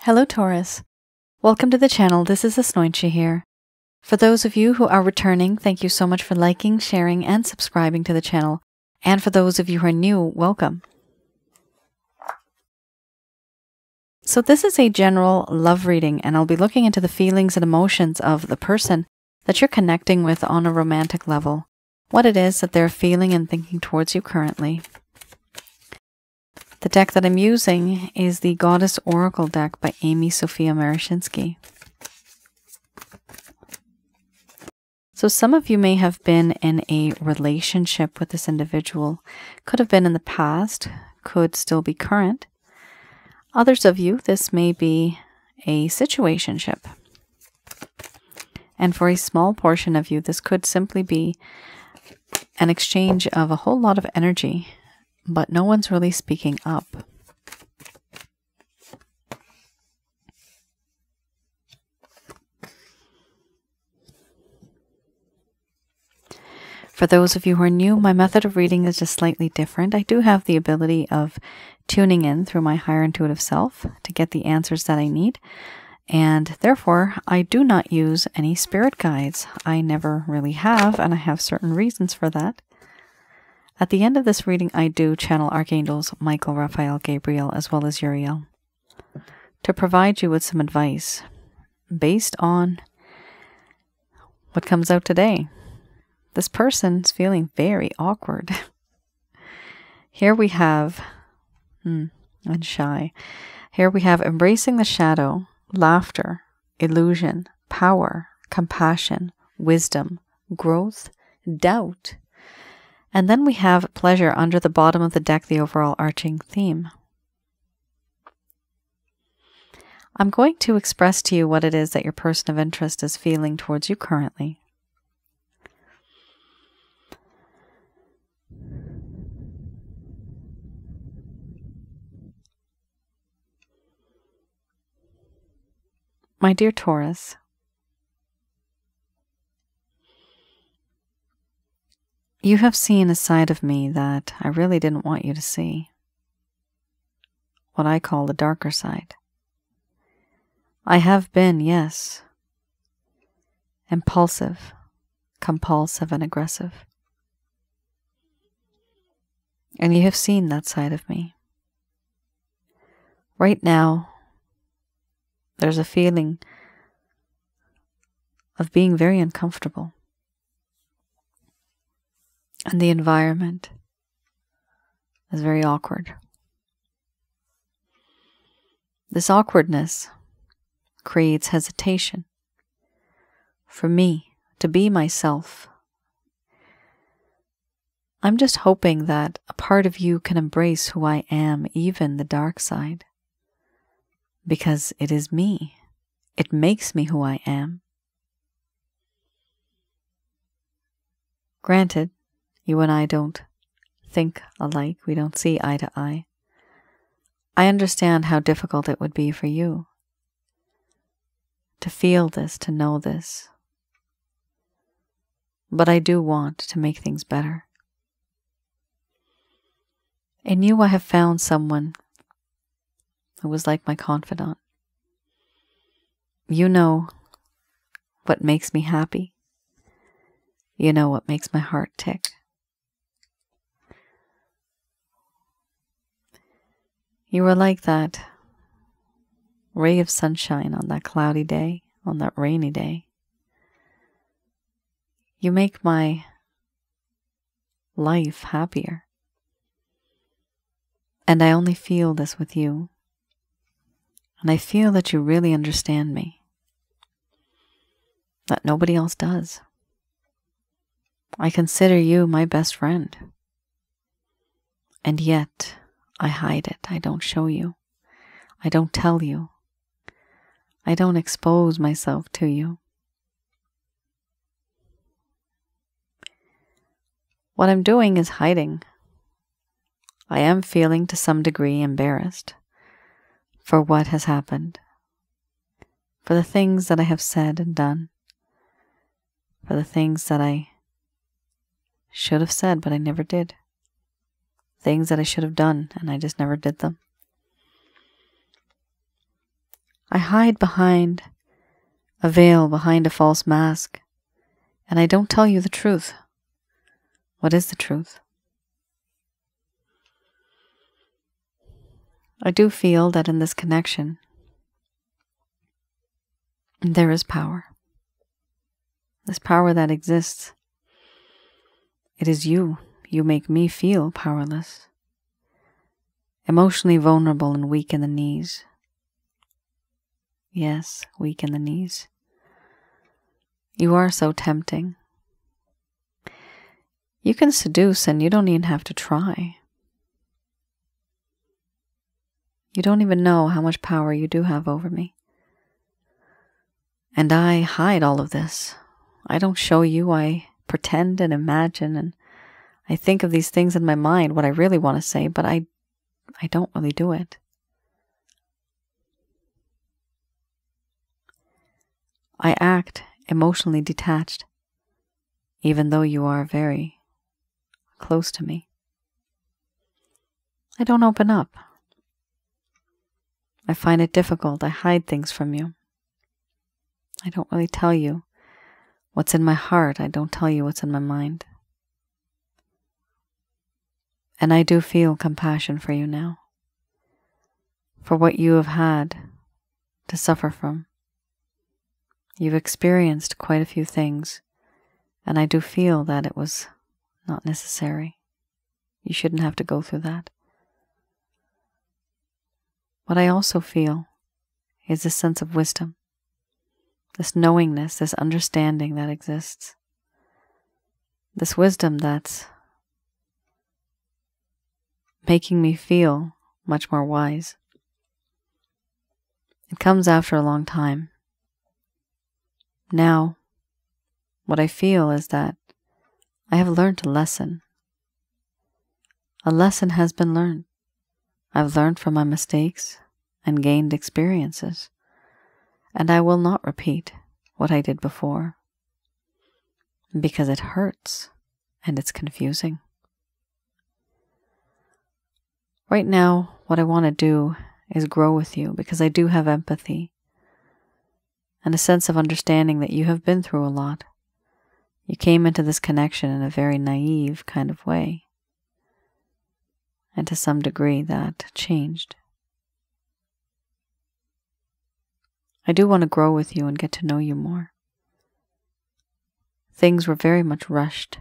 Hello Taurus. Welcome to the channel. This is Asnointia here. For those of you who are returning, thank you so much for liking, sharing, and subscribing to the channel. And for those of you who are new, welcome. So this is a general love reading, and I'll be looking into the feelings and emotions of the person that you're connecting with on a romantic level. What it is that they're feeling and thinking towards you currently. The deck that I'm using is the Goddess Oracle deck by Amy Sophia Marashinsky. So some of you may have been in a relationship with this individual. Could have been in the past, could still be current. Others of you, this may be a situationship. And for a small portion of you, this could simply be an exchange of a whole lot of energy, but no one's really speaking up. For those of you who are new, my method of reading is just slightly different. I do have the ability of tuning in through my higher intuitive self to get the answers that I need. And therefore, I do not use any spirit guides. I never really have, and I have certain reasons for that. At the end of this reading, I do channel Archangels Michael, Raphael, Gabriel, as well as Uriel, to provide you with some advice based on what comes out today. This person's feeling very awkward. Here we have, and shy. Here we have embracing the shadow, laughter, illusion, power, compassion, wisdom, growth, doubt. And then we have pleasure under the bottom of the deck, the overall arching theme. I'm going to express to you what it is that your person of interest is feeling towards you currently. My dear Taurus, you have seen a side of me that I really didn't want you to see. What I call the darker side. I have been, yes, impulsive, compulsive, and aggressive. And you have seen that side of me. Right now, there's a feeling of being very uncomfortable. And the environment is very awkward. This awkwardness creates hesitation for me to be myself. I'm just hoping that a part of you can embrace who I am, even the dark side. Because it is me. It makes me who I am. Granted, you and I don't think alike. We don't see eye to eye. I understand how difficult it would be for you to feel this, to know this. But I do want to make things better. In you, I have found someone who was like my confidant. You know what makes me happy. You know what makes my heart tick. You were like that ray of sunshine on that cloudy day, on that rainy day. You make my life happier. And I only feel this with you. And I feel that you really understand me. That nobody else does. I consider you my best friend. And yet, I hide it. I don't show you. I don't tell you. I don't expose myself to you. What I'm doing is hiding. I am feeling to some degree embarrassed for what has happened, for the things that I have said and done, for the things that I should have said but I never did. Things that I should have done and I just never did them. I hide behind a veil, behind a false mask, and I don't tell you the truth. What is the truth? I do feel that in this connection, there is power. This power that exists. It is you. You make me feel powerless, emotionally vulnerable and weak in the knees. Yes, weak in the knees. You are so tempting. You can seduce and you don't even have to try. You don't even know how much power you do have over me. And I hide all of this. I don't show you. I pretend and imagine, and I think of these things in my mind, what I really want to say, but I don't really do it. I act emotionally detached, even though you are very close to me. I don't open up. I find it difficult. I hide things from you. I don't really tell you what's in my heart. I don't tell you what's in my mind. And I do feel compassion for you now, for what you have had to suffer from. You've experienced quite a few things, and I do feel that it was not necessary. You shouldn't have to go through that. What I also feel is a sense of wisdom, this knowingness, this understanding that exists, this wisdom that's making me feel much more wise. It comes after a long time. Now, what I feel is that I have learned a lesson. A lesson has been learned. I've learned from my mistakes and gained experiences, and I will not repeat what I did before, because it hurts and it's confusing. Right now, what I want to do is grow with you, because I do have empathy and a sense of understanding that you have been through a lot. You came into this connection in a very naive kind of way, and to some degree that changed. I do want to grow with you and get to know you more. Things were very much rushed,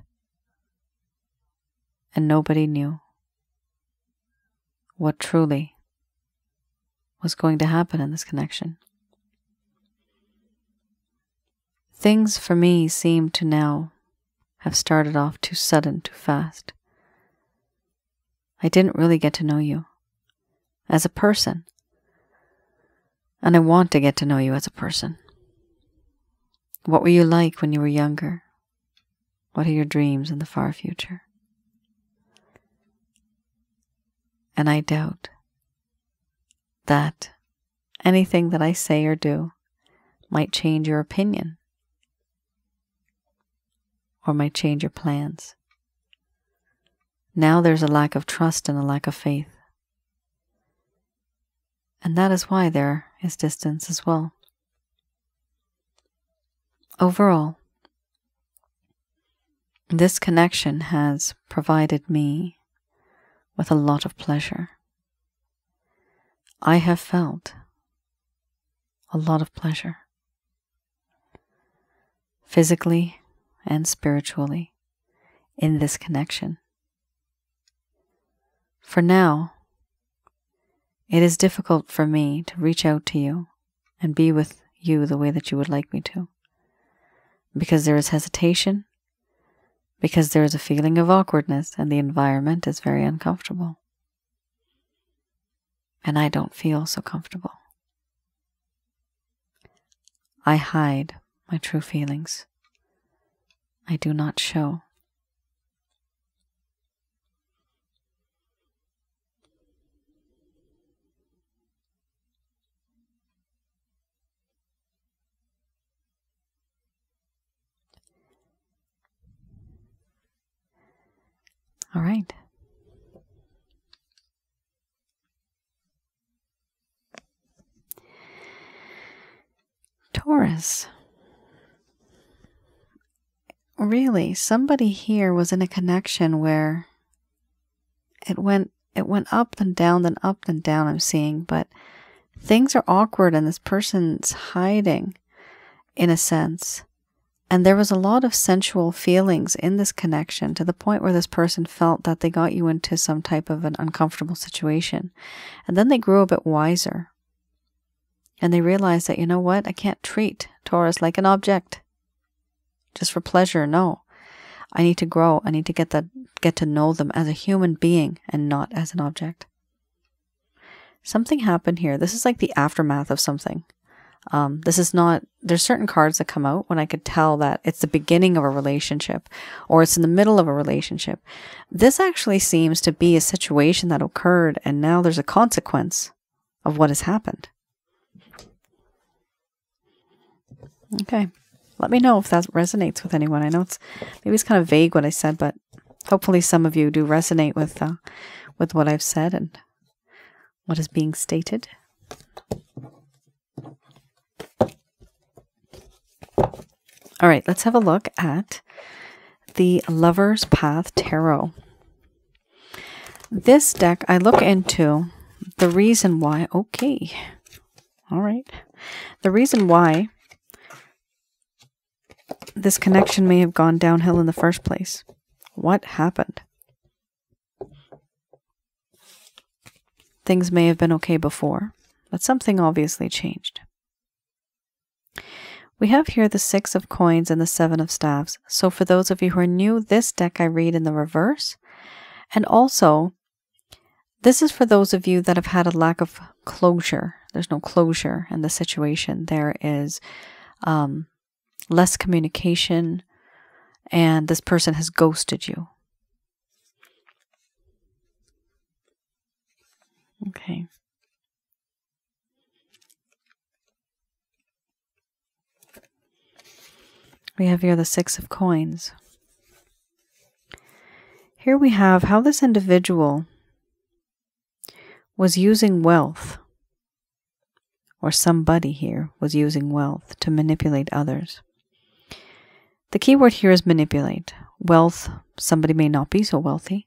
and nobody knew what truly was going to happen in this connection. Things for me seem to now have started off too sudden, too fast. I didn't really get to know you as a person, and I want to get to know you as a person. What were you like when you were younger? What are your dreams in the far future? And I doubt that anything that I say or do might change your opinion, or might change your plans. Now there's a lack of trust and a lack of faith. And that is why there is distance as well. Overall, this connection has provided me with a lot of pleasure. I have felt a lot of pleasure, physically and spiritually, in this connection. For now, it is difficult for me to reach out to you and be with you the way that you would like me to, because there is hesitation, because there is a feeling of awkwardness, and the environment is very uncomfortable. And I don't feel so comfortable. I hide my true feelings. I do not show. All right. Taurus. Really, somebody here was in a connection where it went up and down, then up and down, I'm seeing, but things are awkward and this person's hiding in a sense. And there was a lot of sensual feelings in this connection to the point where this person felt that they got you into some type of an uncomfortable situation. And then they grew a bit wiser. And they realized that, you know what, I can't treat Taurus like an object just for pleasure. No, I need to grow. I need to get to know them as a human being and not as an object. Something happened here. This is like the aftermath of something. This is not, there's certain cards that come out when I could tell that it's the beginning of a relationship or it's in the middle of a relationship. This actually seems to be a situation that occurred and now there's a consequence of what has happened. Okay. Let me know if that resonates with anyone. I know maybe it's kind of vague what I said, but hopefully some of you do resonate with what I've said and what is being stated. All right, let's have a look at the Lover's Path Tarot. This deck, I look into the reason why, okay, all right, the reason why this connection may have gone downhill in the first place. What happened? Things may have been okay before, but something obviously changed. We have here the 6 of Coins and the 7 of Staves. So for those of you who are new, this deck I read in the reverse. And also, this is for those of you that have had a lack of closure. There's no closure in the situation. There is less communication, and this person has ghosted you. Okay. We have here the 6 of Coins. Here we have how this individual was using wealth, or somebody here was using wealth to manipulate others. The key word here is manipulate. Wealth, somebody may not be so wealthy,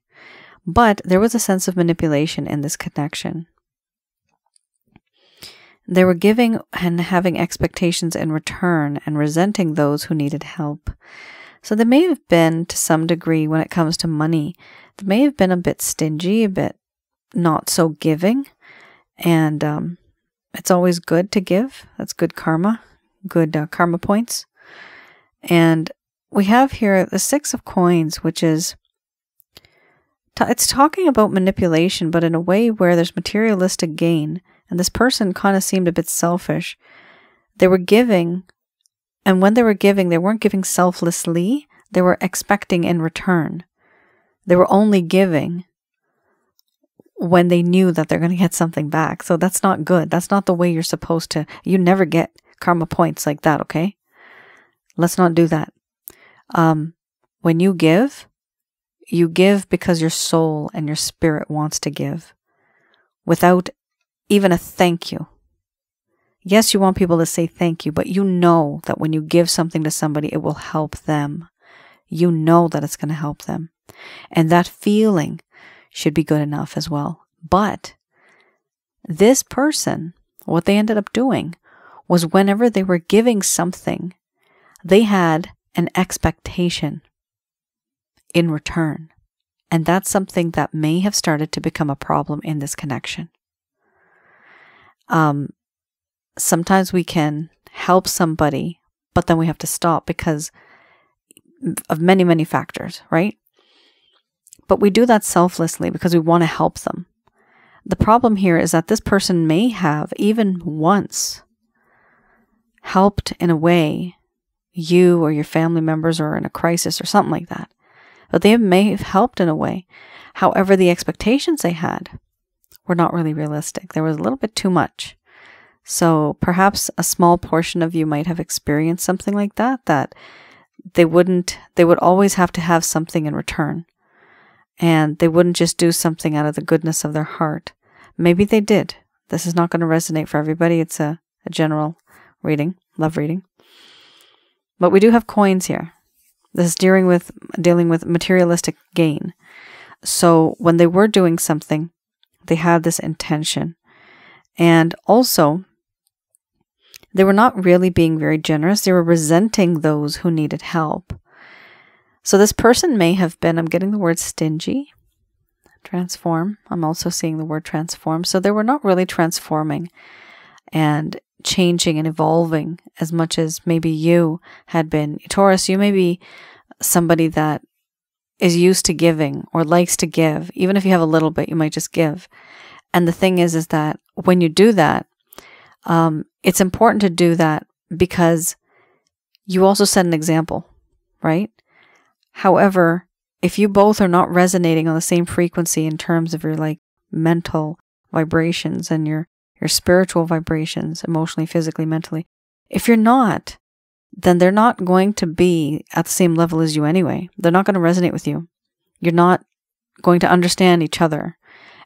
but there was a sense of manipulation in this connection. They were giving and having expectations in return and resenting those who needed help. So they may have been, to some degree, when it comes to money, they may have been a bit stingy, a bit not so giving. And it's always good to give. That's good karma, good karma points. And we have here the 6 of Coins, which is, it's talking about manipulation, but in a way where there's materialistic gain. And this person kind of seemed a bit selfish. They were giving, and when they were giving, they weren't giving selflessly. They were expecting in return. They were only giving when they knew that they're going to get something back. So that's not good. That's not the way you're supposed to. You never get karma points like that, okay? Let's not do that. When you give because your soul and your spirit wants to give without even a thank you. Yes, you want people to say thank you, but you know that when you give something to somebody, it will help them. You know that it's going to help them. And that feeling should be good enough as well. But this person, what they ended up doing was whenever they were giving something, they had an expectation in return. And that's something that may have started to become a problem in this connection. Sometimes we can help somebody, but then we have to stop because of many, many factors, right? But we do that selflessly because we want to help them. The problem here is that this person may have even once helped in a way you or your family members or in a crisis or something like that. But they may have helped in a way. However, the expectations they had were not really realistic. There was a little bit too much. So perhaps a small portion of you might have experienced something like that, that they would always have to have something in return. And they wouldn't just do something out of the goodness of their heart. Maybe they did. This is not going to resonate for everybody. It's a general reading. Love reading. But we do have coins here. This is dealing with materialistic gain. So when they were doing something, they had this intention. And also, they were not really being very generous. They were resenting those who needed help. So this person may have been, I'm getting the word stingy, transform. I'm also seeing the word transform. So they were not really transforming and changing and evolving as much as maybe you had been. Taurus, you may be somebody that is used to giving or likes to give. Even if you have a little bit, you might just give. And the thing is that when you do that, it's important to do that because you also set an example, right? However, if you both are not resonating on the same frequency in terms of your like mental vibrations and your spiritual vibrations, emotionally, physically, mentally, if you're not, then they're not going to be at the same level as you anyway. They're not going to resonate with you. You're not going to understand each other.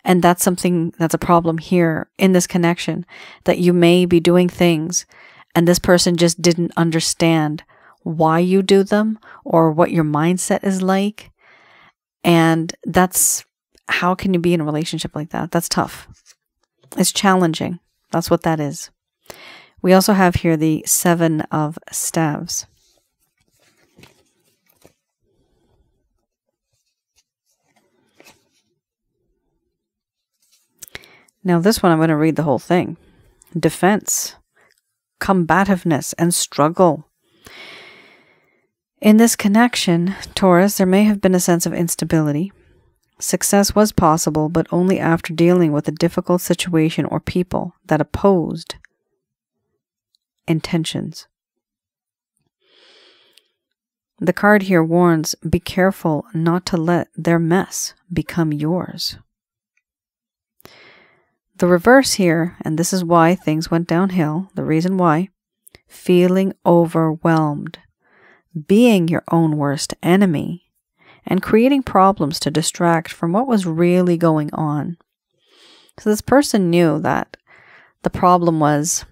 And that's something that's a problem here in this connection, that you may be doing things and this person just didn't understand why you do them or what your mindset is like. And that's, how can you be in a relationship like that? That's tough. It's challenging. That's what that is. We also have here the 7 of Staves. Now this one, I'm going to read the whole thing. Defense, combativeness, and struggle. In this connection, Taurus, there may have been a sense of instability. Success was possible, but only after dealing with a difficult situation or people that opposed intentions. The card here warns, be careful not to let their mess become yours. The reverse here, and this is why things went downhill, the reason why, feeling overwhelmed, being your own worst enemy, and creating problems to distract from what was really going on. So this person knew that the problem was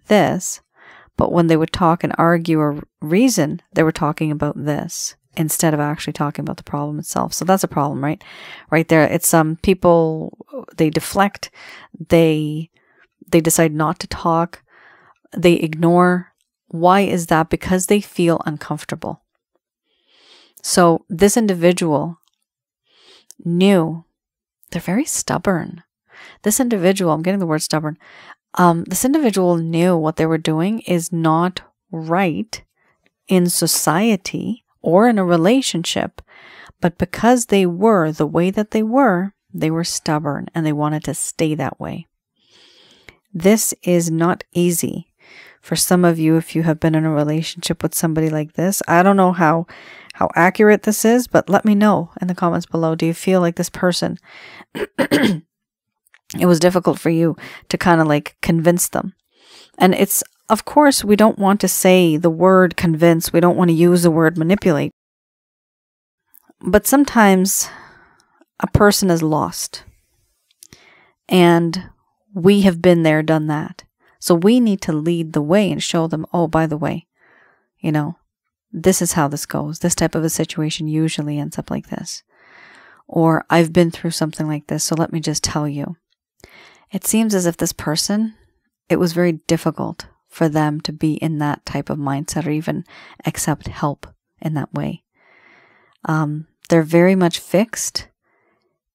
this, but when they would talk and argue or reason, they were talking about this instead of actually talking about the problem itself. So that's a problem, right? Right there. It's people, they deflect, they decide not to talk, they ignore. Why is that? Because they feel uncomfortable. So this individual knew, they're very stubborn. This individual, I'm getting the word stubborn, this individual knew what they were doing is not right in society or in a relationship, but because they were the way that they were stubborn and they wanted to stay that way. This is not easy for some of you if you have been in a relationship with somebody like this. I don't know how accurate this is, but let me know in the comments below. Do you feel like this person, it was difficult for you to kind of like convince them? And it's, of course, we don't want to say the word convince. We don't want to use the word manipulate. But sometimes a person is lost. And we have been there, done that. So we need to lead the way and show them, oh, by the way, you know, this is how this goes. This type of a situation usually ends up like this. Or I've been through something like this, so let me just tell you. It seems as if this person, it was very difficult for them to be in that type of mindset or even accept help in that way. They're very much fixed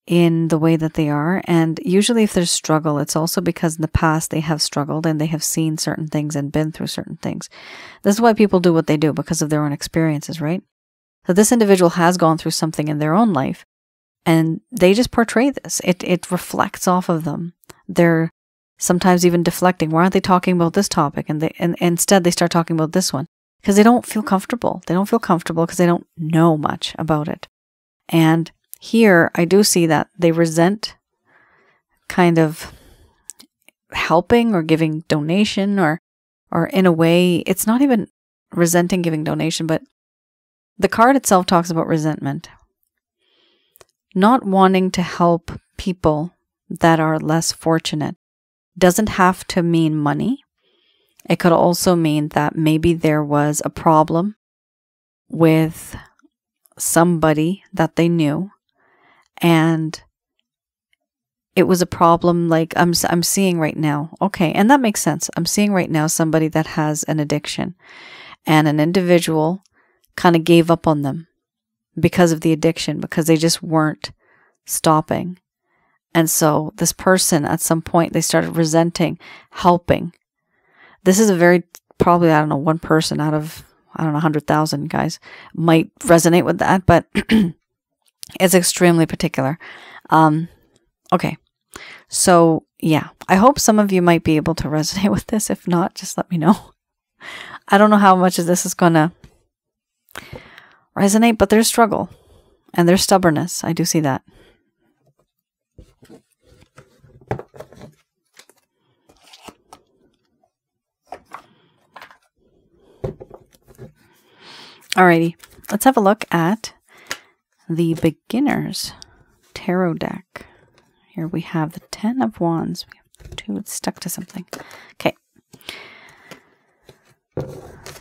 in the way that they are. And usually if there's struggle, it's also because in the past they have struggled and they have seen certain things and been through certain things. This is why people do what they do, because of their own experiences, right? So this individual has gone through something in their own life and they just portray this. It reflects off of them. They're sometimes even deflecting. Why aren't they talking about this topic? And instead they start talking about this one because they don't feel comfortable. They don't feel comfortable because they don't know much about it. And here I do see that they resent kind of helping or giving donation or in a way, it's not even resenting giving donation, but the card itself talks about resentment. Not wanting to help people that are less fortunate doesn't have to mean money. It could also mean that maybe there was a problem with somebody that they knew, and it was a problem like I'm seeing right now. Okay, and that makes sense. I'm seeing right now somebody that has an addiction, and an individual kind of gave up on them because of the addiction, because they just weren't stopping. And so this person, at some point, they started resenting helping. This is a very, probably, I don't know, one person out of, I don't know, 100,000 guys might resonate with that, but it's extremely particular. Okay. So yeah, I hope some of you might be able to resonate with this. If not, just let me know. I don't know how much of this is going to resonate, but there's struggle and there's stubbornness. I do see that. Alrighty, let's have a look at the beginner's tarot deck. Here we have the 10 of Wands. We have 2, it's stuck to something. Okay.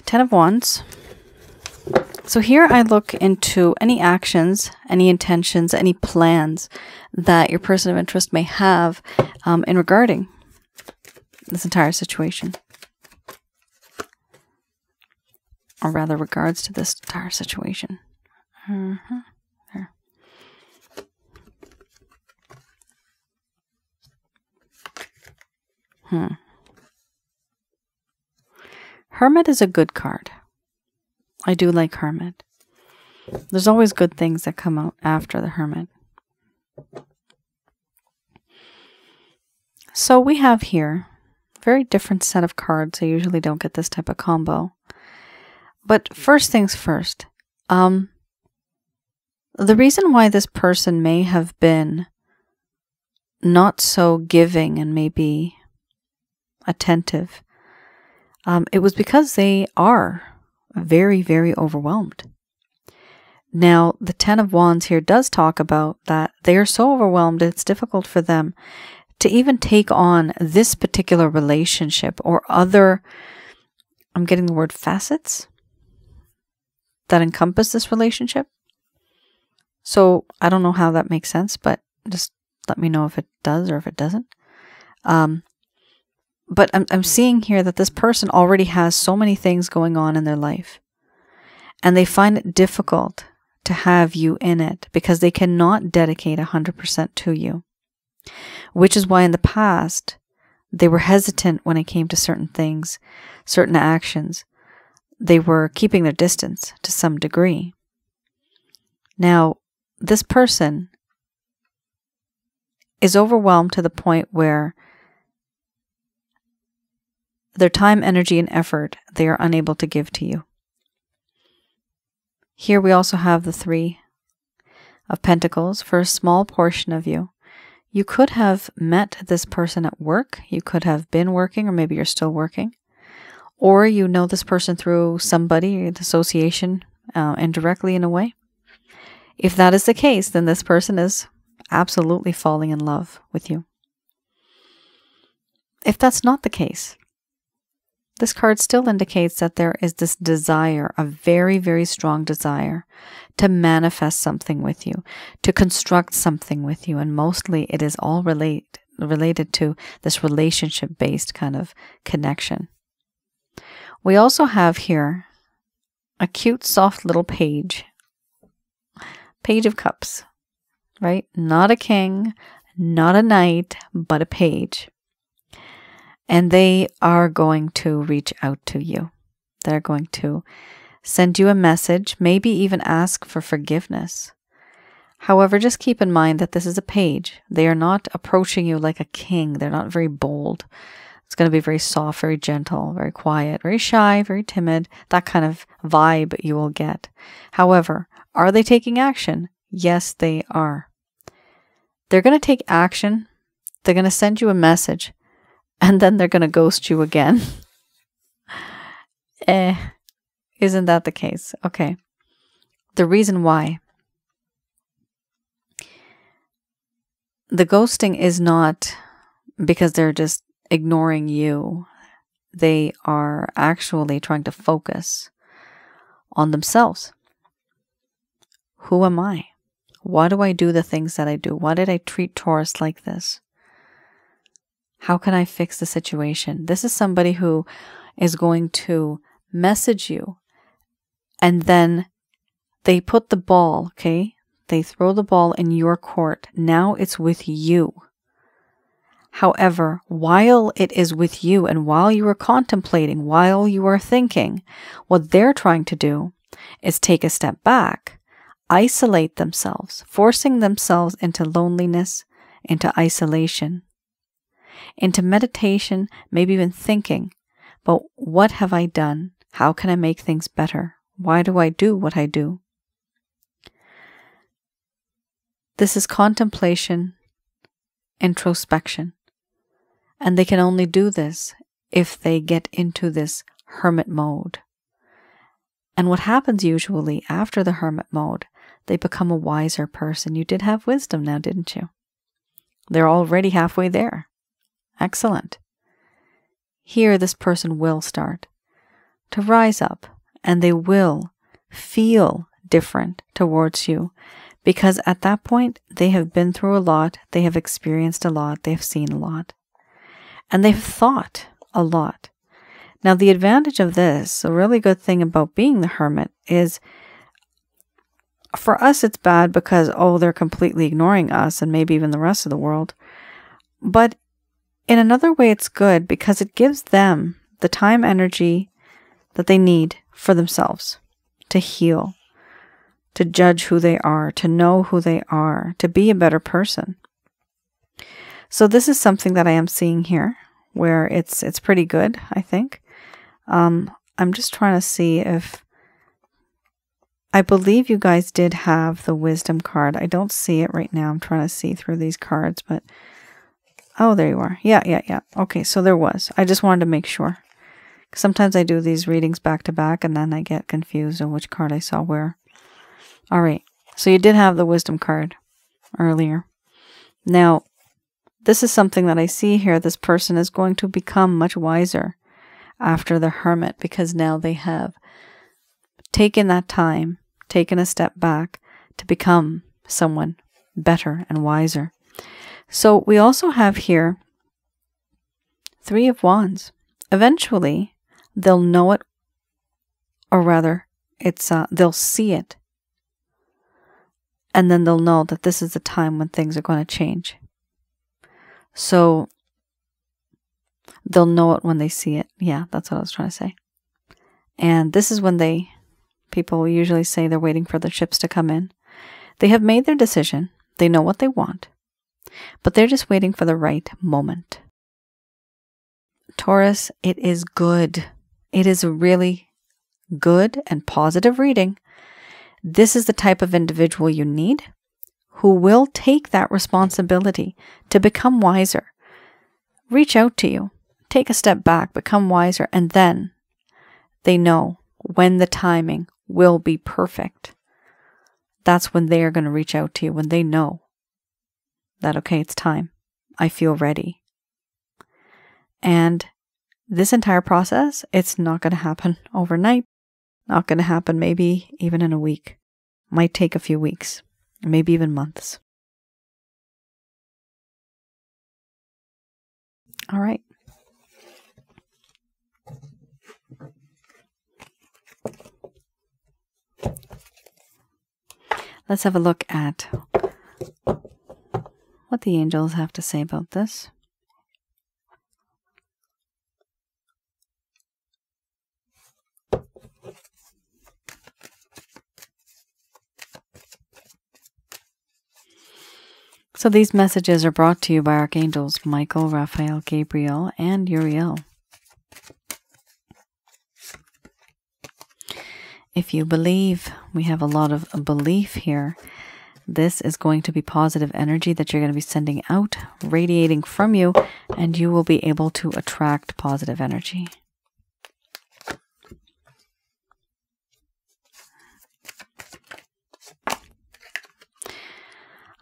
10 of Wands. So here I look into any actions, any intentions, any plans that your person of interest may have in regarding this entire situation. Or rather, regards to this entire situation. There. Hermit is a good card. I do like Hermit. There's always good things that come out after the Hermit. So we have here a very different set of cards. I usually don't get this type of combo. But first things first, the reason why this person may have been not so giving and maybe attentive, it was because they are very, very overwhelmed. Now, the 10 of Wands here does talk about that they are so overwhelmed it's difficult for them to even take on this particular relationship or other, I'm getting the word facets, that encompass this relationship. So I don't know how that makes sense, but just let me know if it does or if it doesn't. But I'm seeing here that this person already has so many things going on in their life, and they find it difficult to have you in it because they cannot dedicate 100% to you, which is why in the past they were hesitant when it came to certain things, certain actions. They were keeping their distance to some degree. Now, this person is overwhelmed to the point where their time, energy, and effort they are unable to give to you. Here we also have the 3 of Pentacles. For a small portion of you, you could have met this person at work. You could have been working, or maybe you're still working. Or you know this person through somebody, an association, indirectly in a way. If that is the case, then this person is absolutely falling in love with you. If that's not the case, this card still indicates that there is this desire, a very, very strong desire to manifest something with you, to construct something with you. And mostly it is all related to this relationship-based kind of connection. We also have here a cute, soft little page. Page of Cups, right? Not a king, not a knight, but a page. And they are going to reach out to you. They're going to send you a message, maybe even ask for forgiveness. However, just keep in mind that this is a page. They are not approaching you like a king. They're not very bold. It's going to be very soft, very gentle, very quiet, very shy, very timid, that kind of vibe you will get. However, are they taking action? Yes, they are. They're going to take action. They're going to send you a message, and then they're going to ghost you again. Isn't that the case? Okay. The reason why. The ghosting is not because they're just ignoring you. they are actually trying to focus on themselves. Who am I? Why do I do the things that I do? Why did I treat Taurus like this? How can I fix the situation? This is somebody who is going to message you, and then they put the ball, okay? They throw the ball in your court. Now it's with you. However, while it is with you and while you are contemplating, while you are thinking, what they're trying to do is take a step back, isolate themselves, forcing themselves into loneliness, into isolation, into meditation, maybe even thinking, but what have I done? How can I make things better? Why do I do what I do? This is contemplation, introspection. And they can only do this if they get into this hermit mode. And what happens usually after the hermit mode, they become a wiser person. You did have wisdom now, didn't you? They're already halfway there. Excellent. Here, this person will start to rise up, and they will feel different towards you, because at that point, they have been through a lot, they have experienced a lot, they have seen a lot, and they've thought a lot. Now, the advantage of this, a really good thing about being the hermit is, for us, it's bad because, oh, they're completely ignoring us and maybe even the rest of the world. But in another way, it's good because it gives them the time, energy that they need for themselves to heal, to judge who they are, to know who they are, to be a better person. So this is something that I am seeing here, where it's pretty good, I think. I'm just trying to see if... I believe you guys did have the wisdom card. I don't see it right now. I'm trying to see through these cards, but... Oh, there you are. Yeah. Okay, so there was. I just wanted to make sure. Sometimes I do these readings back to back, and then I get confused on which card I saw where. All right, so you did have the wisdom card earlier. Now, this is something that I see here. This person is going to become much wiser after the hermit, because now they have taken that time, taken a step back to become someone better and wiser. So we also have here Three of Wands. Eventually, they'll know it, or rather, they'll see it. And then they'll know that this is the time when things are going to change. So they'll know it when they see it. Yeah, that's what I was trying to say. And this is when people usually say they're waiting for the ships to come in. They have made their decision. They know what they want. But they're just waiting for the right moment. Taurus, it is good. It is a really good and positive reading. This is the type of individual you need, who will take that responsibility to become wiser. Reach out to you. Take a step back, become wiser, and then they know when the timing will be perfect. That's when they are going to reach out to you, when they know that, okay, it's time. I feel ready. And this entire process, it's not going to happen overnight. Not going to happen maybe even in a week. Might take a few weeks, maybe even months. All right. Let's have a look at what the angels have to say about this. So these messages are brought to you by Archangels Michael, Raphael, Gabriel, and Uriel. If you believe, we have a lot of belief here. This is going to be positive energy that you're going to be sending out, radiating from you, and you will be able to attract positive energy.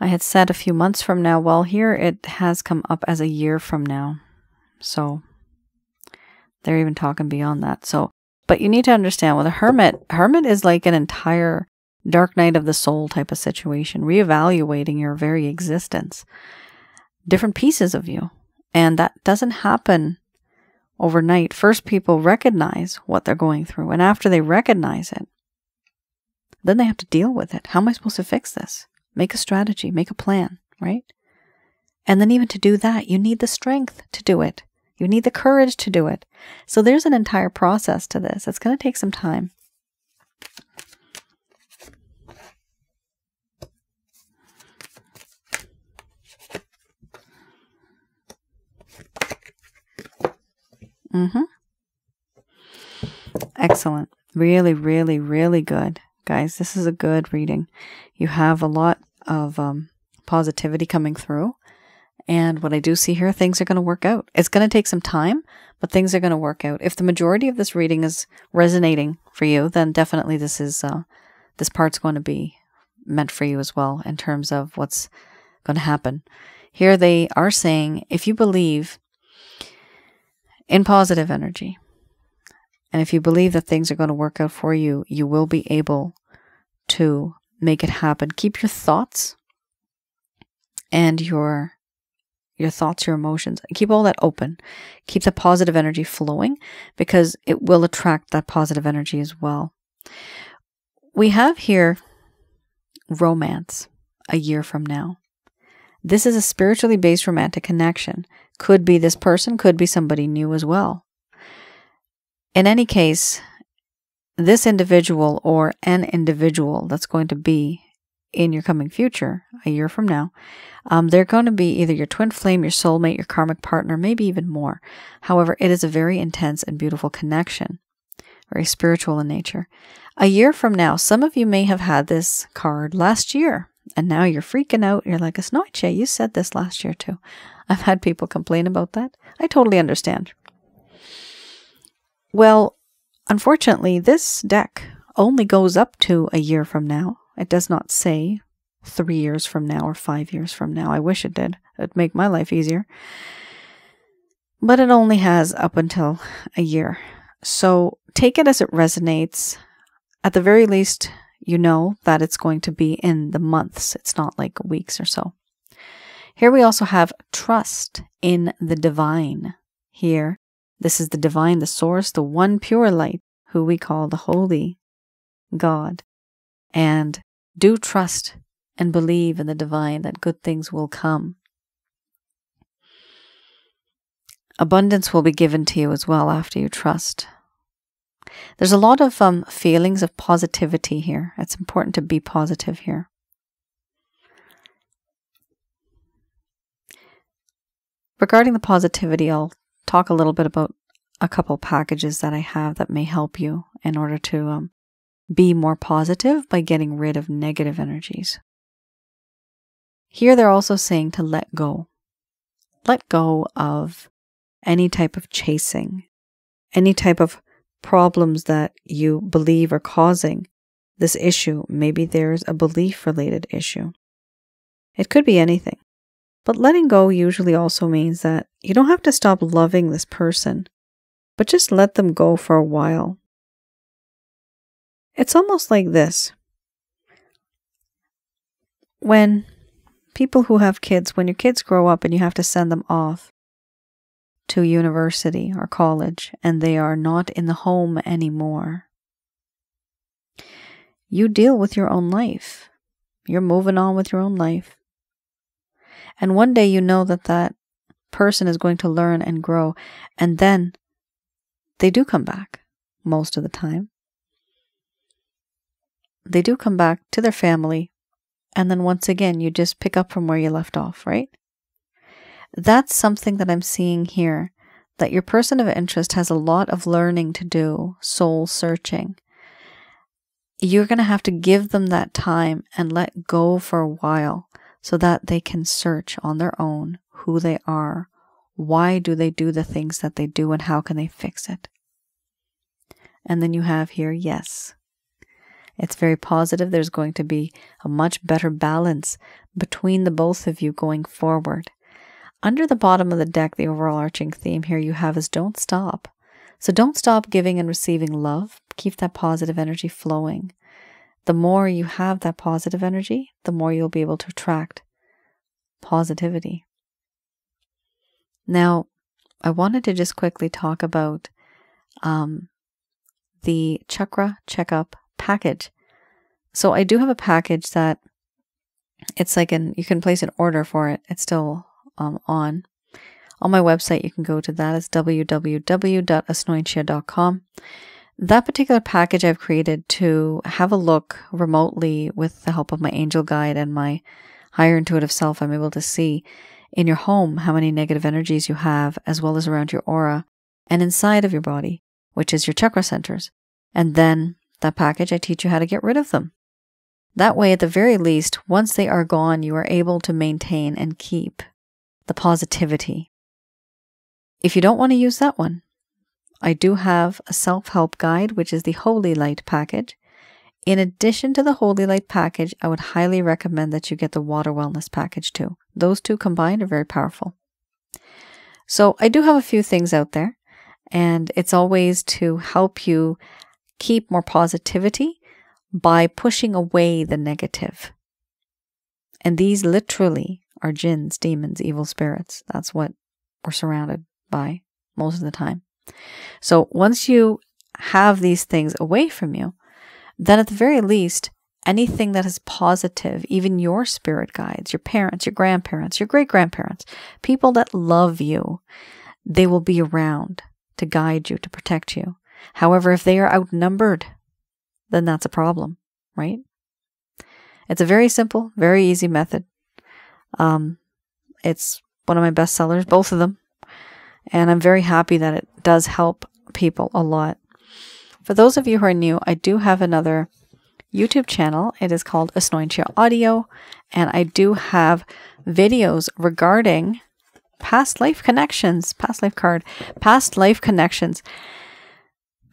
I had said a few months from now. Well, here it has come up as a year from now. So They're even talking beyond that. So, but you need to understand with a hermit is like an entire dark night of the soul type of situation, reevaluating your very existence, different pieces of you. And that doesn't happen overnight. First, people recognize what they're going through. And after they recognize it, then they have to deal with it. How am I supposed to fix this? Make a strategy, make a plan, right? And then even to do that, you need the strength to do it. You need the courage to do it. So there's an entire process to this. It's going to take some time. Excellent. Really, really, really good. Guys, this is a good reading. You have a lot of positivity coming through. And what I do see here, things are going to work out. It's going to take some time, but things are going to work out. If the majority of this reading is resonating for you, then definitely this part's going to be meant for you as well in terms of what's going to happen. Here they are saying, if you believe in positive energy, and if you believe that things are going to work out for you, you will be able to make it happen. Keep your thoughts and your thoughts, your emotions, keep all that open. Keep the positive energy flowing because it will attract that positive energy as well. We have here romance a year from now. This is a spiritually based romantic connection. Could be this person, could be somebody new as well. In any case, this individual or an individual that's going to be in your coming future, a year from now, they're going to be either your twin flame, your soulmate, your karmic partner, maybe even more. However, it is a very intense and beautiful connection, very spiritual in nature. A year from now, some of you may have had this card last year, and now you're freaking out. You're like, Asnointia, you said this last year too. I've had people complain about that. I totally understand. Well, unfortunately, this deck only goes up to a year from now. It does not say 3 years from now or 5 years from now. I wish it did. It'd make my life easier. But it only has up until a year. So take it as it resonates. At the very least, you know that it's going to be in the months. It's not like weeks or so. Here we also have trust in the divine. Here, this is the divine, the source, the one pure light, who we call the holy God. And do trust and believe in the divine that good things will come. Abundance will be given to you as well after you trust. There's a lot of feelings of positivity here. It's important to be positive here. Regarding the positivity, I'll talk a little bit about a couple packages that I have that may help you in order to be more positive by getting rid of negative energies. Here they're also saying to let go. Let go of any type of chasing, any type of problems that you believe are causing this issue. Maybe there's a belief-related issue. It could be anything. But letting go usually also means that you don't have to stop loving this person, but just let them go for a while. It's almost like this. When people who have kids, when your kids grow up and you have to send them off to university or college and they are not in the home anymore, you deal with your own life. You're moving on with your own life. And one day you know that that person is going to learn and grow, and then they do come back most of the time. They do come back to their family, and then once again, you just pick up from where you left off, right? That's something that I'm seeing here, that your person of interest has a lot of learning to do, soul searching. You're going to have to give them that time and let go for a while so that they can search on their own who they are, why do they do the things that they do, and how can they fix it. And then you have here, yes. It's very positive. There's going to be a much better balance between the both of you going forward. Under the bottom of the deck, the overall arching theme here you have is don't stop. So don't stop giving and receiving love. Keep that positive energy flowing. The more you have that positive energy, the more you'll be able to attract positivity. Now, I wanted to just quickly talk about the chakra checkup package. So I do have a package that it's like you can place an order for it. It's still on my website. You can go to that. It's www.asnointia.com. That particular package I've created to have a look remotely with the help of my angel guide and my higher intuitive self. I'm able to see in your home how many negative energies you have, as well as around your aura and inside of your body, which is your chakra centers. And then that package, I teach you how to get rid of them. That way, at the very least, once they are gone, you are able to maintain and keep the positivity. If you don't want to use that one, I do have a self-help guide, which is the Holy Light package. In addition to the Holy Light package, I would highly recommend that you get the Water Wellness package too. Those two combined are very powerful. So I do have a few things out there, and it's always to help you keep more positivity by pushing away the negative. And these literally are jinns, demons, evil spirits. That's what we're surrounded by most of the time. So once you have these things away from you, then at the very least, anything that is positive, even your spirit guides, your parents, your grandparents, your great-grandparents, people that love you, they will be around to guide you, to protect you. However, if they are outnumbered, then that's a problem, right? It's a very simple, very easy method. It's one of my best sellers, both of them. And I'm very happy that it does help people a lot. For those of you who are new, I do have another YouTube channel. It is called Asnointia Audio. And I do have videos regarding past life connections, past life connections,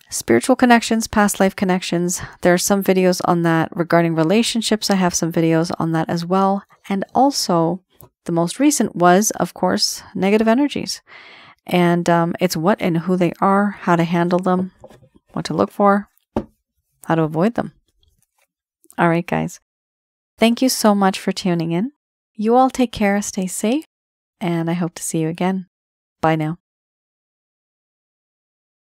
spiritual connections, past life connections. There are some videos on that regarding relationships. I have some videos on that as well. And also, the most recent was, of course, negative energies. And it's what and who they are, how to handle them, what to look for, how to avoid them. All right, guys. Thank you so much for tuning in. You all take care, stay safe, and I hope to see you again. Bye now.